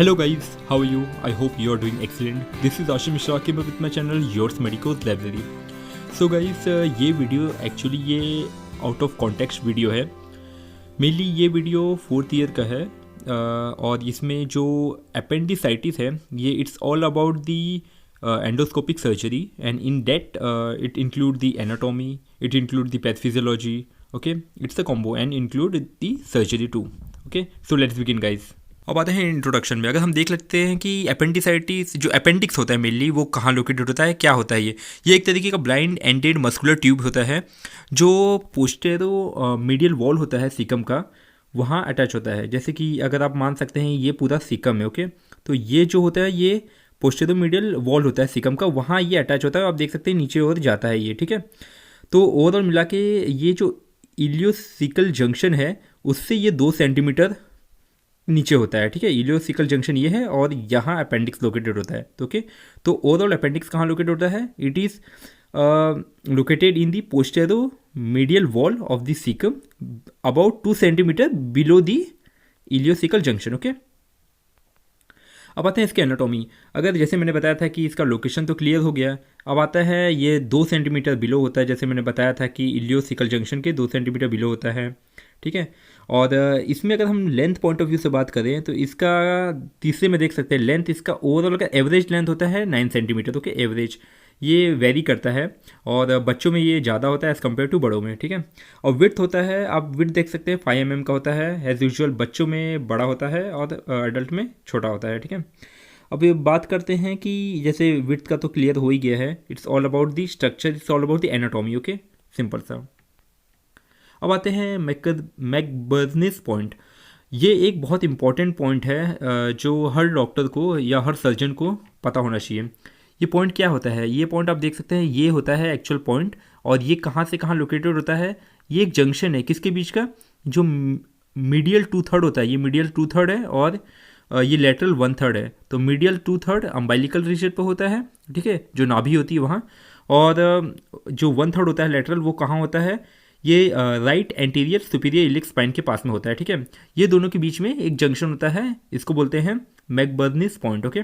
Hello guys, how are you? I hope you are doing excellent. This is Ashim Mishra came up with my channel Yours Medicals Library. So guys, ये video actually ये out of context video है. Mainly ये video 4th year का है और इसमें जो appendicitis है ये it's all about the endoscopic surgery and in that it include the anatomy, it include the pathophysiology. Okay, it's a combo and include the surgery too. Okay, so let's begin guys. अब आते हैं introduction में. अगर हम देख लेते हैं कि अपेंडिसाइटिस जो अपेंडिक्स होता है मेनली वो कहाँ लोकेटेड होता है, क्या होता है ये एक तरीके का ब्लाइंड एंडेड मस्कुलर ट्यूब होता है जो पोस्टेरो मीडियल वॉल होता है सीकम का, वहाँ अटैच होता है. जैसे कि अगर आप मान सकते हैं ये पूरा सीकम है. ओके, तो ये जो होता है ये पोस्टेरो मीडियल वॉल होता है सीकम का, वहाँ ये अटैच होता है. आप देख सकते हैं नीचे और जाता है ये. ठीक है, तो ओवरऑल मिला के ये जो इलियोसिकल जंक्शन है उससे ये 2 सेंटीमीटर नीचे होता है. ठीक है, इलियोसिकल जंक्शन ये है और यहाँ अपेंडिक्स लोकेटेड होता है. तो ओके, तो ओवरऑल अपेंडिक्स कहाँ लोकेटेड होता है? It is located in the postero medial wall of the caecum about 2 centimetre below the ileocaecal junction. Okay, अब आते हैं इसके एनाटॉमी. अगर जैसे मैंने बताया था कि इसका लोकेशन तो क्लियर हो गया, अब आता है ये 2 सेंटीमीटर बिलो होता है. जैसे मैंने बताया था कि इलियोसिकल जंक्शन के 2 सेंटीमीटर बिलो होता है. ठीक है, और इसमें अगर हम लेंथ पॉइंट ऑफ व्यू से बात करें तो इसका तीसरे में देख सकते हैं लेंथ इसका ओवरऑल का एवरेज लेंथ होता है 9 सेंटीमीटर. ओके, एवरेज ये वेरी करता है और बच्चों में ये ज़्यादा होता है एज़ कम्पेयर टू बड़ों में. ठीक है, और विड्थ होता है, आप विड्थ देख सकते हैं 5 mm का होता है. एज़ यूजुअल बच्चों में बड़ा होता है और एडल्ट में छोटा होता है. ठीक है, अब ये बात करते हैं कि जैसे विड्थ का तो क्लियर हो ही गया है. It's all about the structure, it's all about the anatomy. Okay, simple सा. अब आते हैं मैकबर्निस पॉइंट. ये एक बहुत इंपॉर्टेंट पॉइंट है जो हर डॉक्टर को या हर सर्जन को पता होना चाहिए. ये पॉइंट क्या होता है? ये पॉइंट आप देख सकते हैं, ये होता है एक्चुअल पॉइंट. और ये कहाँ से कहाँ लोकेटेड होता है? ये एक जंक्शन है किसके बीच का? जो मीडियल 2/3 होता है, ये मीडियल 2/3 है और ये लेटरल 1/3 है. तो मीडियल 2/3 अम्बाइलिकल रीजन पर होता है. ठीक है, जो नाभि होती है वहाँ. और जो 1/3 होता है लेटरल, वो कहाँ होता है? ये right anterior superior iliac spine के पास में होता है. ठीक है, ये दोनों के बीच में एक जंक्शन होता है, इसको बोलते हैं मैकबर्निस पॉइंट. ओके,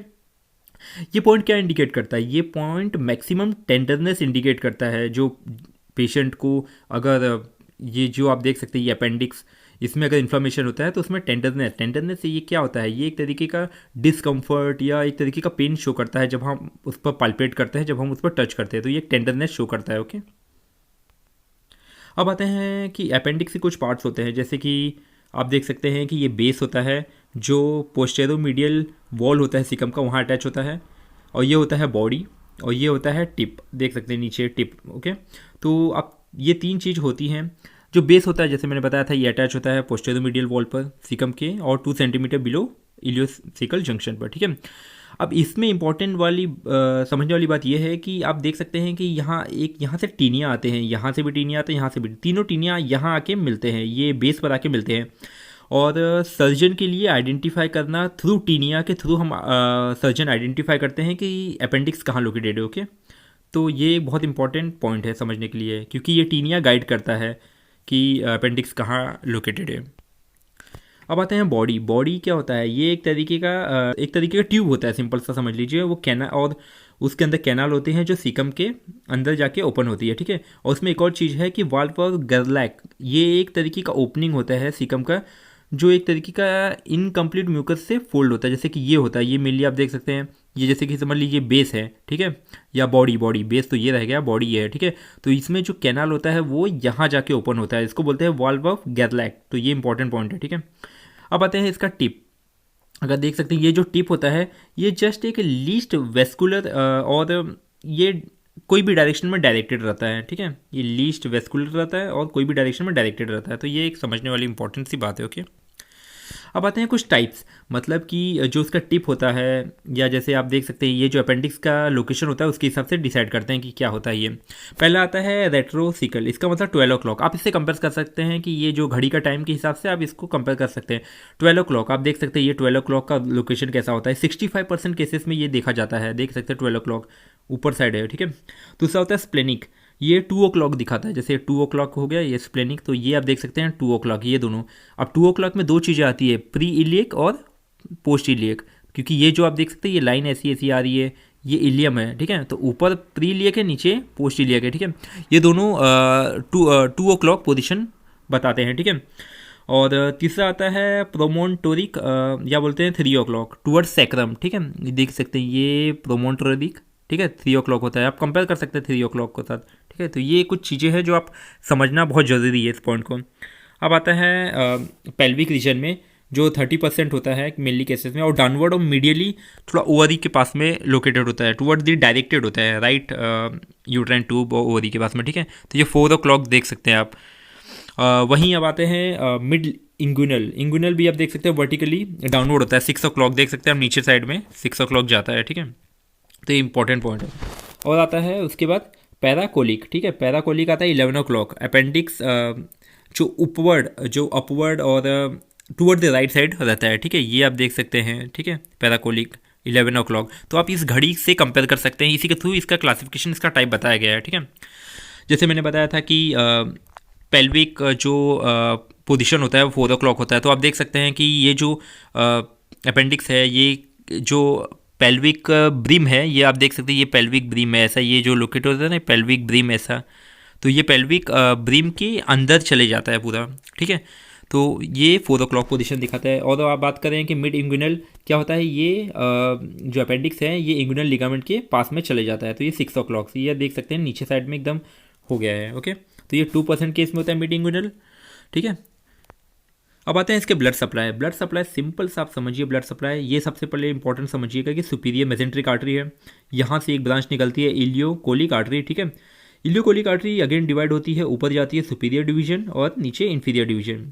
ये पॉइंट क्या इंडिकेट करता है? ये पॉइंट मैक्सिमम टेंडरनेस इंडिकेट करता है. जो पेशेंट को अगर ये जो आप देख सकते हैं ये अपेंडिक्स, इसमें अगर इन्फ्लामेशन होता है तो उसमें टेंडरनेस से ये क्या होता है? ये एक तरीके का डिसकम्फर्ट या एक तरीके का पेन शो करता है जब हम उस पर पाल्पेट करते हैं, जब हम उस पर टच करते हैं, तो ये एक टेंडरनेस शो करता है. ओके, अब आते हैं कि अपेंडिक्स के कुछ पार्ट्स होते हैं. जैसे कि आप देख सकते हैं कि ये बेस होता है जो पोस्टेरो मीडियल वॉल होता है सीकम का, वहाँ अटैच होता है. और ये होता है बॉडी और ये होता है टिप, देख सकते हैं नीचे टिप. ओके, तो अब ये 3 चीज़ होती हैं. जो बेस होता है जैसे मैंने बताया था ये अटैच होता है पोस्टेरो मीडियल वॉल पर सीकम के और 2 सेंटीमीटर बिलो इलियोसिकल जंक्शन पर. ठीक है, अब इसमें इंपॉर्टेंट वाली समझने वाली बात यह है कि आप देख सकते हैं कि यहाँ से टीनिया आते हैं, यहाँ से भी टीनिया आते हैं, यहाँ से भी, तीनों टीनिया यहाँ आके मिलते हैं, ये बेस पर आके मिलते हैं. और सर्जन के लिए आइडेंटिफाई करना थ्रू टीनिया के थ्रू हम सर्जन आइडेंटिफाई करते हैं कि अपेंडिक्स कहाँ लोकेटेड है. ओके, तो ये एक बहुत इंपॉर्टेंट पॉइंट है समझने के लिए, क्योंकि ये टीनिया गाइड करता है कि अपेंडिक्स कहाँ लोकेटेड है. अब आते हैं बॉडी क्या होता है? ये एक तरीके का ट्यूब होता है, सिंपल सा समझ लीजिए. वो कैनाल और उसके अंदर कैनाल होते हैं जो सीकम के अंदर जाके ओपन होती है. ठीक है, और उसमें एक और चीज़ है कि वाल्व और गर्लैक, ये एक तरीके का ओपनिंग होता है सीकम का, जो एक तरीके का इनकम्प्लीट म्यूकस से फोल्ड होता है. जैसे कि ये होता है, ये मेनली आप देख सकते हैं, ये जैसे कि समझ लीजिए बेस है. ठीक है, या बॉडी बेस तो ये रह गया, बॉडी ये है. ठीक है, तो इसमें जो कैनाल होता है वो यहाँ जाके ओपन होता है, इसको बोलते हैं वाल्व ऑफ गर्लैक. तो ये इंपॉर्टेंट पॉइंट है. ठीक है, अब आते हैं इसका टिप. अगर देख सकते हैं ये जो टिप होता है ये जस्ट एक लीस्ट वेस्कुलर और ये कोई भी डायरेक्शन में डायरेक्टेड रहता है. ठीक है, ये लीस्ट वेस्कुलर रहता है और कोई भी डायरेक्शन में डायरेक्टेड रहता है. तो ये एक समझने वाली इंपॉर्टेंट सी बात है. ओके, अब आते हैं कुछ टाइप्स, मतलब कि जो उसका टिप होता है या जैसे आप देख सकते हैं ये जो अपेंडिक्स का लोकेशन होता है उसके हिसाब से डिसाइड करते हैं कि क्या होता है. ये पहला आता है रेट्रोसिकल, इसका मतलब 12 o'clock. आप इससे कंपेयर कर सकते हैं कि ये जो घड़ी का टाइम के हिसाब से आप इसको कंपेयर कर सकते हैं. 12 o'clock आप देख सकते हैं, ये 12 o'clock का लोकेशन कैसा होता है. 65% केसेस में ये देखा जाता है, देख सकते हैं 12 o'clock ऊपर साइड है. ठीक है, दूसरा होता है स्प्लेनिक, ये 2 o'clock दिखाता है. जैसे 2 o'clock हो गया ये स्प्लेनिक, तो ये आप देख सकते हैं 2 o'clock, ये दोनों. अब 2 o'clock में 2 चीज़ें आती है, प्री इलियक और पोस्ट इलियक. क्योंकि ये जो आप देख सकते हैं ये लाइन ऐसी ऐसी आ रही है, ये इलियम है, ठीक है। तो ऊपर प्री इलियक है, नीचे पोस्ट इलियक है, ठीक है। ये दोनों 2 o'clock पोजिशन बताते हैं, ठीक है। और तीसरा आता है प्रोमोन्टोरिक, या बोलते हैं 3 o'clock टूवर्ड्स सैक्रम, ठीक है। ये देख सकते हैं ये प्रोमोन्टोरिक, ठीक है, 3 o'clock होता है। आप कंपेयर कर सकते हैं 3 o'clock के साथ, ठीक है। तो ये कुछ चीज़ें हैं जो आप समझना बहुत ज़रूरी है इस पॉइंट को। अब आता है पेल्विक रीजन में, जो 30% होता है मेनली केसेस में, और डाउनवर्ड और मीडियली थोड़ा ओवरी के पास में लोकेटेड होता है, टुवर्ड दी डायरेक्टेड होता है, राइट यूट्राइन ट्यूब और ओवरी के पास में, ठीक है। तो ये 4 o'clock देख सकते हैं आप। वहीं अब आते हैं मिड इंगुइनल भी आप देख सकते हैं वर्टिकली डाउनवर्ड होता है, 6 o'clock देख सकते हैं आप नीचे साइड में 6 o'clock जाता है, ठीक है। तो ये इंपॉर्टेंट पॉइंट है। और आता है उसके बाद पैराकोलिक, ठीक है। पैराकोलिक आता है 11 o'clock, अपेंडिक्स जो अपवर्ड और टूवर्ड द राइट साइड रहता है, ठीक है। ये आप देख सकते हैं, ठीक है, पैराकोलिक 11 o'clock। तो आप इस घड़ी से कंपेयर कर सकते हैं, इसी के थ्रू इसका क्लासिफिकेशन, इसका टाइप बताया गया है, ठीक है। जैसे मैंने बताया था कि पेल्विक जो पोजीशन होता है वो 4 o'clock होता है। तो आप देख सकते हैं कि ये जो अपेंडिक्स है, ये जो पेल्विक ब्रीम है, ये आप देख सकते हैं ये पेल्विक ब्रीम है ऐसा, ये जो लोकेट होता है ना पेल्विक ब्रीम ऐसा, तो ये पेल्विक ब्रीम के अंदर चले जाता है पूरा, ठीक है। तो ये 4 o'clock पोजीशन दिखाता है। और आप बात करें कि मिड इंगुइनल क्या होता है, ये जो अपेंडिक्स है ये इंगुइनल लिगामेंट के पास में चले जाता है, तो ये 6 o'clock, ये देख सकते हैं नीचे साइड में एकदम हो गया है, ओके। तो ये 2% केस में होता है मिड इंगुइनल, ठीक है। अब आते हैं इसके ब्लड सप्लाई सिंपल सा आप समझिए। ब्लड सप्लाई ये सबसे पहले इंपॉर्टेंट समझिएगा कि सुपीरियर मेजेंट्रिक आर्टरी है, यहाँ से एक ब्रांच निकलती है इलियोकोलिक आर्टरी, ठीक है। इलियोकोलिक आर्टरी अगेन डिवाइड होती है, ऊपर जाती है सुपीरियर डिवीजन और नीचे इन्फीरियर डिवीजन।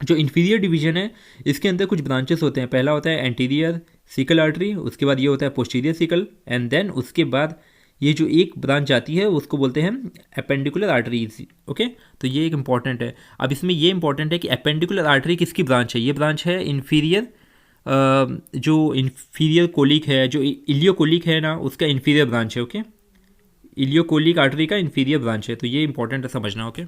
जो इन्फीरियर डिवीजन है इसके अंदर कुछ ब्रांचेस होते हैं। पहला होता है एंटीरियर सिकल आर्टरी, उसके बाद ये होता है पोस्टीरियर सिकल, एंड देन उसके बाद ये जो एक ब्रांच आती है उसको बोलते हैं एपेंडिकुलर आर्टरीज, ओके। तो ये एक इंपॉर्टेंट है। अब इसमें ये इंपॉर्टेंट है कि एपेंडिकुलर आर्टरी किसकी ब्रांच है, ये ब्रांच है इन्फीरियर, जो इन्फीरियर कोलिक है, जो इलियोकोलिक है ना, उसका इन्फीरियर ब्रांच है, ओके। इलियोकोलिक आर्टरी का इन्फीरियर ब्रांच है, तो ये इंपॉर्टेंट है समझना, ओके।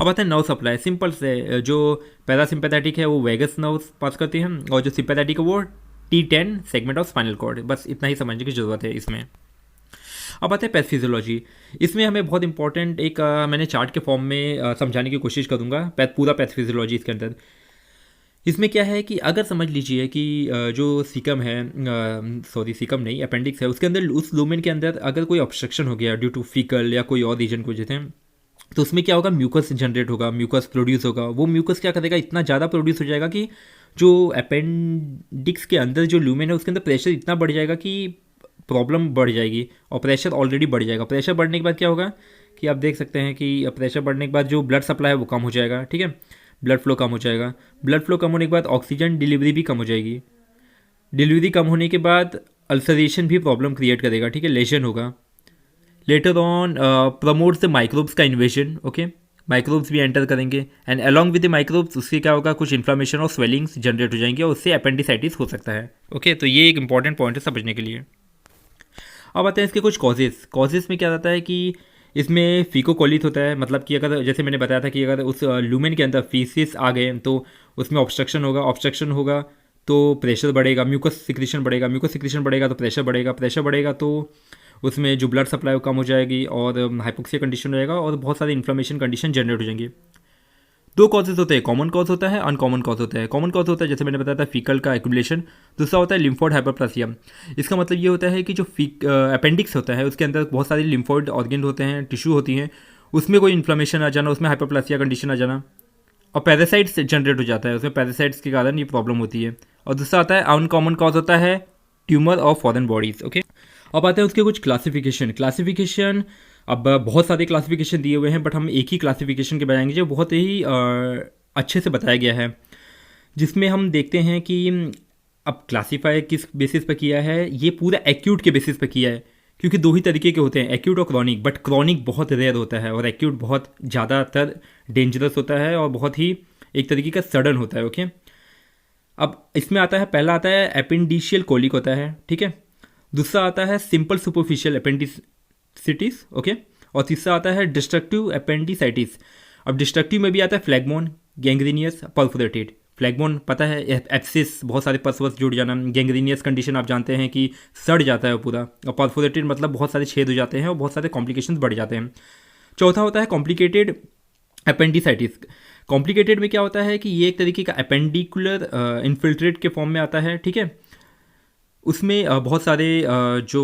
अब आता है नर्व सप्लाई। सिंपल से जो पैरासिम्पैथेटिक है वो वेगस नर्व पास करती है, और जो सिम्पैथेटिक है वो T10 segment of spinal cord. बस इतना ही समझने की ज़रूरत है इसमें। अब आते हैं पैथोफिजियोलॉजी। इसमें हमें बहुत इंपॉर्टेंट एक मैंने चार्ट के फॉर्म में समझाने की कोशिश करूँगा पूरा पैथोफिजियोलॉजी इसके अंदर। इसमें क्या है कि अगर समझ लीजिए कि जो सीकम है, सीकम नहीं अपेंडिक्स है, उसके अंदर उस लूमेन के अंदर अगर कोई ऑब्स्ट्रक्शन हो गया ड्यू टू फीकल या कोई और रीजन को जैसे, तो उसमें क्या होगा, म्यूकस जनरेट होगा, म्यूकस प्रोड्यूस होगा। वो म्यूकस क्या करेगा, इतना ज़्यादा प्रोड्यूस हो जाएगा कि जो अपेंडिक्स के अंदर जो लूमेन है उसके अंदर प्रेशर इतना बढ़ जाएगा कि प्रॉब्लम बढ़ जाएगी, और प्रेशर ऑलरेडी बढ़ जाएगा। प्रेशर बढ़ने के बाद क्या होगा कि आप देख सकते हैं कि प्रेशर बढ़ने के बाद जो ब्लड सप्लाई है वो कम हो जाएगा, ठीक है, ब्लड फ्लो कम हो जाएगा। ब्लड फ्लो कम होने के बाद ऑक्सीजन डिलीवरी भी कम हो जाएगी। डिलीवरी कम होने के बाद अल्सरेशन भी प्रॉब्लम क्रिएट करेगा, ठीक है, लेशन होगा। Later on promotes the microbes का इन्वेजन, ओके, माइक्रोब्स भी एंटर करेंगे, and along with the microbes उससे क्या होगा, कुछ इन्फ्लामेशन और स्वेलिंग्स जनरेट हो जाएंगे, और उससे अपेंडिसाइटिस हो सकता है, ओके। तो ये एक इंपॉर्टेंट पॉइंट है समझने के लिए। अब आते हैं इसके कुछ कॉजेज़ में क्या रहता है कि इसमें फीकोकोलिथ होता है, मतलब कि अगर जैसे मैंने बताया था कि अगर उस लूमेन के अंदर फीसिस आ गए तो उसमें ऑब्स्ट्रक्शन होगा तो प्रेशर बढ़ेगा, म्यूकस सिक्रीशन बढ़ेगा तो प्रेशर बढ़ेगा तो उसमें जो ब्लड सप्लाई वो कम हो जाएगी, और हाइपोक्सिया कंडीशन हो जाएगा, और बहुत सारी इन्फ्लेमेशन कंडीशन जनरेट हो जाएंगी। 2 कॉजेज होते हैं, कॉमन कॉज होता है, अनकॉमन कॉज होता है। कॉमन कॉज होता है जैसे मैंने बताया था फीकल का एक्यूमुलेशन। दूसरा होता है लिम्फोइड हाइपरप्लासिया। इसका मतलब ये होता है कि जो अपेंडिक्स होता है उसके अंदर बहुत सारी लिम्फोइड ऑर्गेन होते हैं, टिश्यू होती हैं, उसमें कोई इन्फ्लेमेशन आ जाना, उसमें हाइपरप्लासिया कंडीशन आ जाना, और पैरासाइट्स जनरेट हो जाता है, उसमें पैरासाइट्स के कारण ये प्रॉब्लम होती है। और दूसरा आता है अनकॉमन कॉज होता है tumour of foreign bodies, okay. अब आते हैं उसके कुछ क्लासिफिकेशन। अब बहुत सारे क्लासिफिकेशन दिए हुए हैं, बट हम एक ही क्लासिफिकेशन के बताएंगे जो बहुत ही अच्छे से बताया गया है, जिसमें हम देखते हैं कि अब क्लासीफाई किस बेसिस पर किया है, ये पूरा एक्यूट के बेसिस पर किया है, क्योंकि 2 ही तरीके के होते हैं, एक्यूट और क्रॉनिक। बट क्रॉनिक बहुत रेयर होता है और एक्यूट बहुत ज़्यादातर डेंजरस होता है और बहुत ही एक तरीके का सडन होता है, ओके। अब इसमें आता है, पहला आता है एपेंडिशियल कोलिक होता है, ठीक है। दूसरा आता है सिंपल सुपरफिशियल एपेंडिसिटिस, ओके। और तीसरा आता है डिस्ट्रक्टिव एपेंडिसाइटिस। अब डिस्ट्रक्टिव में भी आता है फ्लैगमोन, गैंग्रीनियस, परफोरेटेड। फ्लैगमोन पता है, एप्सिस बहुत सारे पस वस जुड़ जाना, गैंग्रीनियस कंडीशन आप जानते हैं कि सड़ जाता है पूरा, और परफोरेटेड मतलब बहुत सारे छेद हो जाते हैं और बहुत सारे कॉम्प्लिकेशंस बढ़ जाते हैं। चौथा होता है कॉम्प्लिकेटेड अपेंडिसाइटिस। कॉम्प्लिकेटेड में क्या होता है कि ये एक तरीके का अपेंडिकुलर इन्फिल्ट्रेट के फॉर्म में आता है, ठीक है। उसमें बहुत सारे जो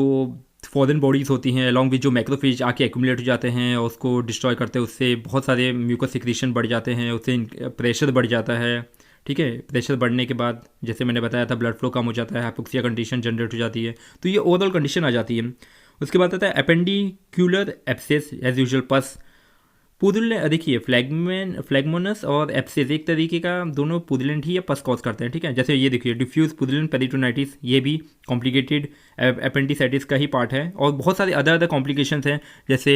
फॉरेन बॉडीज़ होती हैं अलॉन्ग विद जो मैक्रोफेज आके एक्यूमुलेट हो जाते हैं और उसको डिस्ट्रॉय करते हैं, उससे बहुत सारे म्यूकस सिक्रीशन बढ़ जाते हैं, उससे प्रेशर बढ़ जाता है, ठीक है। प्रेशर बढ़ने के बाद जैसे मैंने बताया था ब्लड फ्लो कम हो जाता है, हाइपोक्सिया कंडीशन जनरेट हो जाती है, तो ये ओवरऑल कंडीशन आ जाती है। उसके बाद आता है अपेंडिक्यूलर एब्सेस एज यूजुअल पस। पुदुल देखिए फ्लैगमोनस और एप्सिस एक तरीके का दोनों पुदुलेंट ही या पस कॉज करते हैं, ठीक है। जैसे ये देखिए डिफ्यूज पुदुलेंट पेरिटोनाइटिस, ये भी कॉम्प्लिकेटेड अपेंडिसाइटिस का ही पार्ट है। और बहुत सारे अदर कॉम्प्लिकेशंस हैं जैसे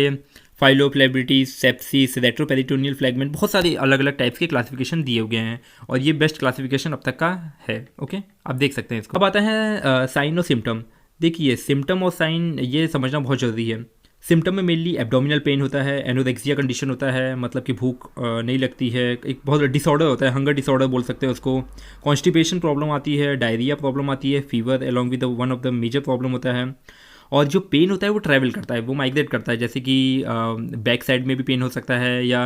फाइलोफ्लेबिलिटीज, सेप्सिस, रेट्रोपेरिटोनियल फ्लैगमेंट, बहुत सारे अलग अलग टाइप्स के क्लासिफिकेशन दिए हुए हैं और ये बेस्ट क्लासिफिकेशन अब तक का है, ओके। आप देख सकते हैं इसको। अब आता है साइन और सिम्टम। देखिए सिम्टम और साइन ये समझना बहुत ज़रूरी है। सिम्टम में मेनली एब्डोमिनल पेन होता है, एनोरेक्सिया कंडीशन होता है, मतलब कि भूख नहीं लगती है, एक बहुत डिसऑर्डर होता है, हंगर डिसऑर्डर बोल सकते हैं उसको। कॉन्स्टिपेशन प्रॉब्लम आती है, डायरिया प्रॉब्लम आती है, fever along with one of the major problem होता है। और जो पेन होता है वो ट्रैवल करता है, वो माइग्रेट करता है, जैसे कि बैक साइड में भी पेन हो सकता है या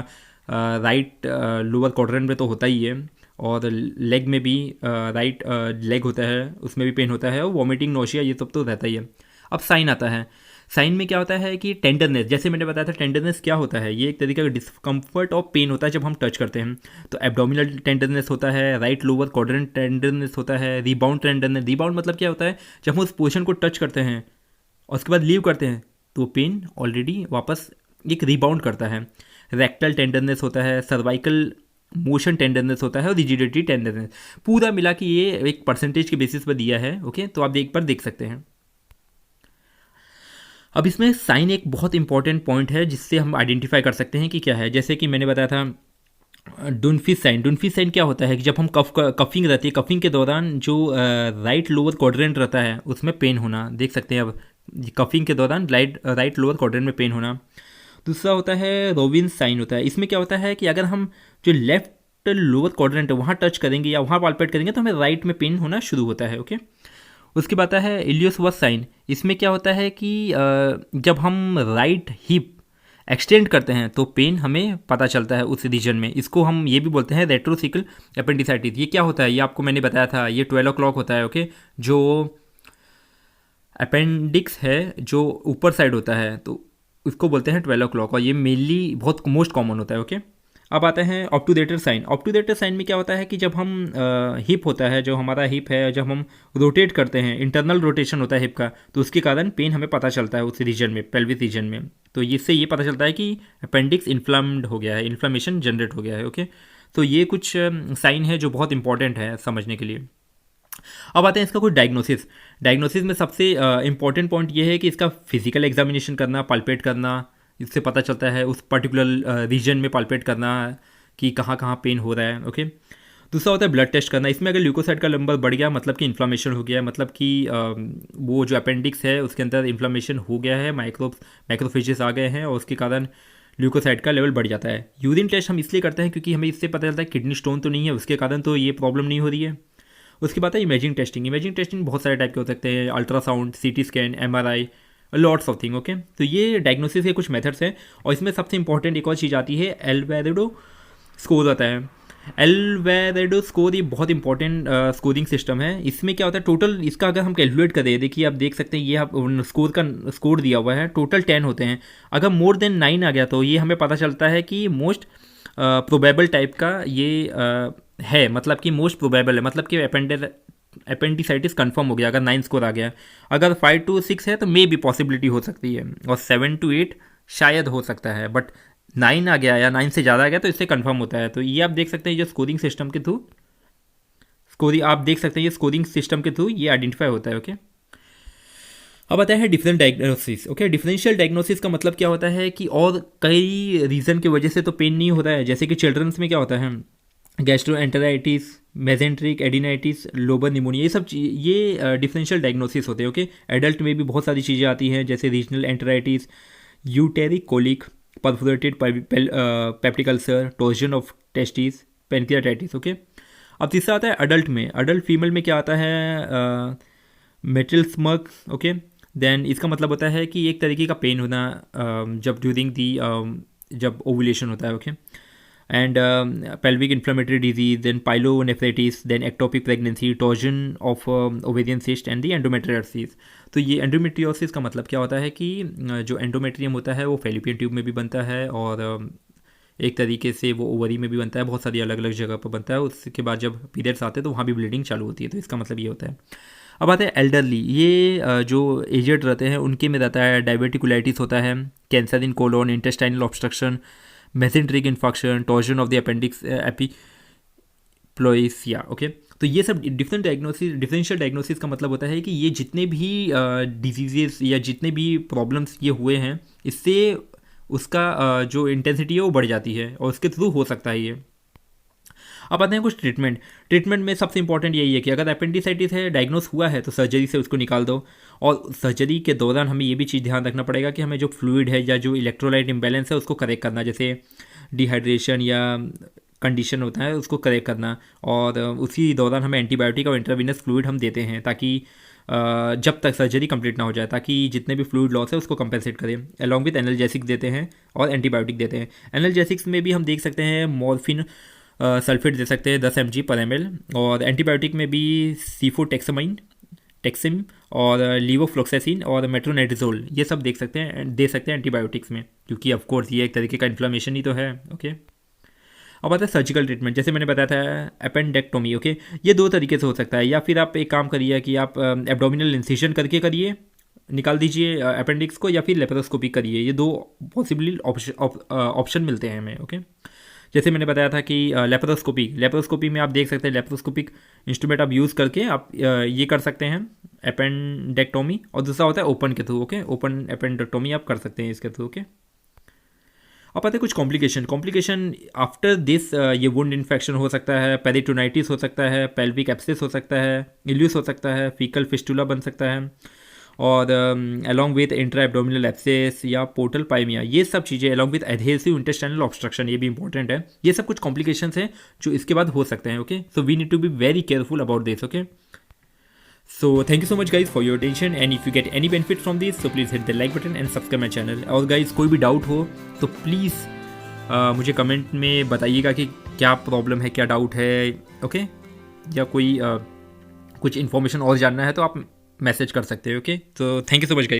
राइट लोअर क्वाड्रेंट में तो होता ही है, और लेग में भी राइट लेग होता है उसमें भी पेन होता है, और वॉमिटिंग, नोशिया ये सब तो रहता ही है। अब साइन आता है। साइन में क्या होता है कि टेंडरनेस, जैसे मैंने बताया था टेंडरनेस क्या होता है, ये एक तरीके का डिस्कम्फर्ट और पेन होता है जब हम टच करते हैं। तो एब्डोमिनल टेंडरनेस होता है, राइट लोअर क्वाड्रेंट टेंडरनेस होता है, रिबाउंड टेंडरनेस। रिबाउंड मतलब क्या होता है, जब हम उस पोजीशन को टच करते हैं और उसके बाद लीव करते हैं तो पेन ऑलरेडी वापस एक रिबाउंड करता है। रेक्टल टेंडरनेस होता है, सर्वाइकल मोशन टेंडरनेस होता है और रिजिडिटी टेंडरनेस। पूरा मिला के ये एक परसेंटेज के बेसिस पर दिया है, ओके। तो आप एक बार देख सकते हैं। अब इसमें साइन एक बहुत इंपॉर्टेंट पॉइंट है जिससे हम आइडेंटिफाई कर सकते हैं कि क्या है। जैसे कि मैंने बताया था डुनफिस साइन। डुनफिस साइन क्या होता है कि जब हम कफिंग रहती है, कफिंग के दौरान जो राइट लोअर क्वाड्रेंट रहता है उसमें पेन होना, देख सकते हैं। अब कफिंग के दौरान राइट लोअर क्वाड्रेंट में पेन होना। दूसरा होता है रोविन्स साइन होता है। इसमें क्या होता है कि अगर हम जो लेफ्ट लोअर क्वाड्रेंट है वहाँ टच करेंगे या वहाँ पाल्पेट करेंगे तो हमें राइट में पेन होना शुरू होता है, ओके। उसके बाद आता है इलियोसवस साइन। इसमें क्या होता है कि जब हम राइट हिप एक्सटेंड करते हैं तो पेन हमें पता चलता है उस रीजन में। इसको हम ये भी बोलते हैं रेट्रोसिकल अपेंडिसाइटिस। ये क्या होता है ये आपको मैंने बताया था, ये 12 o'clock होता है, ओके। जो अपेंडिक्स है जो ऊपर साइड होता है तो इसको बोलते हैं 12 o'clock, और ये मेनली बहुत मोस्ट कॉमन होता है, ओके। अब आते हैं ऑब्टूरेटर साइन। ऑब्टूरेटर साइन में क्या होता है कि जब हम हिप होता है, जो हमारा हिप है, जब हम रोटेट करते हैं, इंटरनल रोटेशन होता है हिप का, तो उसके कारण पेन हमें पता चलता है उस रीजन में, पेल्विक रीजन में। तो इससे ये पता चलता है कि अपेंडिक्स इन्फ्लाम्ड हो गया है, इन्फ्लामेशन जनरेट हो गया है, ओके। तो ये कुछ साइन है जो बहुत इंपॉर्टेंट है समझने के लिए। अब आते हैं इसका कुछ डायग्नोसिस। डायग्नोसिस में सबसे इंपॉर्टेंट पॉइंट ये है कि इसका फिजिकल एग्जामिनेशन करना, पाल्पेट करना, इससे पता चलता है उस पर्टिकुलर रीजन में पाल्पेट करना कि कहाँ कहाँ पेन हो रहा है, ओके। दूसरा होता है ब्लड टेस्ट करना। इसमें अगर ल्यूकोसाइट का नंबर बढ़ गया मतलब कि इन्फ्लामेशन हो गया, मतलब कि वो जो अपेंडिक्स है उसके अंदर इन्फ्लामेशन हो गया है, माइक्रोफेजेस आ गए हैं और उसके कारण ल्यूकोसाइट का लेवल बढ़ जाता है। यूरिन टेस्ट हम इसलिए करते हैं क्योंकि हमें इससे पता चलता है किडनी स्टोन तो नहीं है, उसके कारण तो ये प्रॉब्लम नहीं हो रही है। उसके बाद है इमेजिंग टेस्टिंग। इमेजिंग टेस्टिंग बहुत सारे टाइप के हो सकते हैं, ultrasound, CT scan, MRI, lots of thing, okay. तो ये डायग्नोसिस के कुछ मेथड्स हैं। और इसमें सबसे इंपॉर्टेंट एक और चीज़ आती है, एल्वेरेडो स्कोर आता है। एल्वेरेडो स्कोर ये बहुत इंपॉर्टेंट स्कोरिंग सिस्टम है। इसमें क्या होता है, टोटल इसका अगर हम कैलकुलेट करें, देखिए आप देख सकते हैं ये आप स्कोर दिया हुआ है, टोटल 10 होते हैं। अगर मोर देन 9 आ गया तो ये हमें पता चलता है कि मोस्ट प्रोबेबल टाइप का ये है, मतलब कि मोस्ट प्रोबेबल है, मतलब कि अपेंडिसाइटिस कंफर्म हो गया अगर 9 स्कोर आ गया। अगर 5 to 6 है तो मे भी पॉसिबिलिटी हो सकती है, और 7 to 8 शायद हो सकता है, बट 9 आ गया या 9 से ज़्यादा आ गया तो इससे कंफर्म होता है। तो ये आप देख सकते हैं जो स्कोरिंग सिस्टम के थ्रू ये आइडेंटिफाई होता है, ओके। अब आता है different diagnosis, okay. Differential diagnosis का मतलब क्या होता है कि और कई रीज़न की वजह से तो पेन नहीं होता है। जैसे कि चिल्ड्रंस में क्या होता है, गैस्ट्रोएंटेराइटिस, मेजेंट्रिक एडिनाइटिस, लोबर निमोनिया, ये सब ये डिफरेंशियल डायग्नोसिस होते हैं, ओके। एडल्ट में भी बहुत सारी चीज़ें आती हैं जैसे regional enteritis, ureteric colic, perforated peptic ulcer, torsion of testis, pancreatitis, okay. अब तीसरा आता है अडल्ट में। अडल्ट फीमेल में क्या आता है, मेटल स्मग, ओके। देन इसका मतलब होता है कि एक तरीके का पेन होना जब ड्यूरिंग दी जब ओवुलेशन होता है, okay. And pelvic inflammatory disease, then pyelonephritis, then ectopic pregnancy, torsion of ovarian cyst and the endometriosis। तो ये endometriosis का मतलब क्या होता है कि जो एंडोमेट्रियम होता है वो फेलिपियन ट्यूब में भी बनता है और एक तरीके से वो ओवरी में भी बनता है, बहुत सारी अलग अलग जगह पर बनता है। उसके बाद जब पीरियड्स आते हैं तो वहाँ भी ब्लीडिंग चालू होती है, तो इसका मतलब ये होता है। अब आते हैं एल्डरली, ये जो एजेड रहते हैं उनके में रहता है डायबिटिकुलाइटिस होता है, cancer in colon, intestinal obstruction, mesenteric infection, torsion of the appendix epiploica, okay. तो ये सब डिफरेंट डायग्नोसिस, डिफरेंशियल डायग्नोसिस का मतलब होता है कि ये जितने भी डिजीजेस या जितने भी प्रॉब्लम्स ये हुए हैं, इससे उसका जो इंटेंसिटी है वो बढ़ जाती है और उसके थ्रू हो सकता है ये। अब आते हैं कुछ ट्रीटमेंट में सबसे इंपॉर्टेंट यही है कि अगर अपेंडिसाइटिस है, डायग्नोस हुआ है, तो सर्जरी से उसको निकाल दो। और सर्जरी के दौरान हमें ये भी चीज़ ध्यान रखना पड़ेगा कि हमें जो फ्लूइड है या जो इलेक्ट्रोलाइट इम्बैलेंस है उसको करेक्ट करना, जैसे डिहाइड्रेशन या कंडीशन होता है उसको करेक्ट करना। और उसी दौरान हमें एंटीबायोटिक और इंट्रावीनस फ्लूइड हम देते हैं ताकि जब तक सर्जरी कंप्लीट ना हो जाए, ताकि जितने भी फ्लूइड लॉस है उसको कंपेंसेट करें। अलॉन्ग विथ एनाल्जेसिक्स देते हैं और एंटीबायोटिक देते हैं। एनाल्जेसिक्स में भी हम देख सकते हैं मॉर्फिन सल्फेट दे सकते हैं 10 mg पर ml, और एंटीबायोटिक में भी सीफोटेक्सामाइन, टेक्सिम और लीवोफ्लोक्सासिन और मेट्रोनेडिजोल ये सब दे सकते हैं एंटीबायोटिक्स में, क्योंकि ऑफ कोर्स ये एक तरीके का इन्फ्लेमेशन ही तो है, ओके। अब आता है सर्जिकल ट्रीटमेंट, जैसे मैंने बताया था एपेंडेक्टोमी, ओके। ये दो तरीके से हो सकता है, या फिर आप एक काम करिए कि आप एब्डोमिनल इंसिजन करके करिए, निकाल दीजिए अपेंडिक्स को, या फिर लेप्रोस्कोपी करिए। ये दो पॉसिबल ऑप्शन मिलते हैं हमें, ओके। जैसे मैंने बताया था कि लेप्रोस्कोपी में आप देख सकते हैं, लेप्रोस्कोपिक इंस्ट्रूमेंट आप यूज़ करके आप ये कर सकते हैं एपेंडेक्टोमी। और दूसरा होता है ओपन के थ्रू, ओके। ओपन एपेंडेक्टोमी आप कर सकते हैं इसके थ्रू, ओके। अब आते हैं कुछ कॉम्प्लिकेशन आफ्टर दिस। ये वुंड इन्फेक्शन हो सकता है, पेरिटोनाइटिस हो सकता है, पेल्विक एब्सेस हो सकता है, इल्यूस हो सकता है, फीकल फिस्टुला बन सकता है, और along with intra abdominal abscess या पोर्टल पाइमिया, ये सब चीज़ें along with adhesive intestinal obstruction, ये भी इंपॉर्टेंट है। ये सब कुछ कॉम्प्लिकेशंस हैं जो इसके बाद हो सकते हैं, okay. So we need to be very careful about this, okay. So thank you so much guys for your attention, and if you get any benefit from this, so please hit the like button and subscribe my channel। और guys कोई भी doubt हो तो please मुझे comment में बताइएगा कि क्या प्रॉब्लम है, क्या डाउट है, ओके। या कोई कुछ इन्फॉर्मेशन और जानना है तो आप मैसेज कर सकते हैं, ओके। तो thank you so much guys.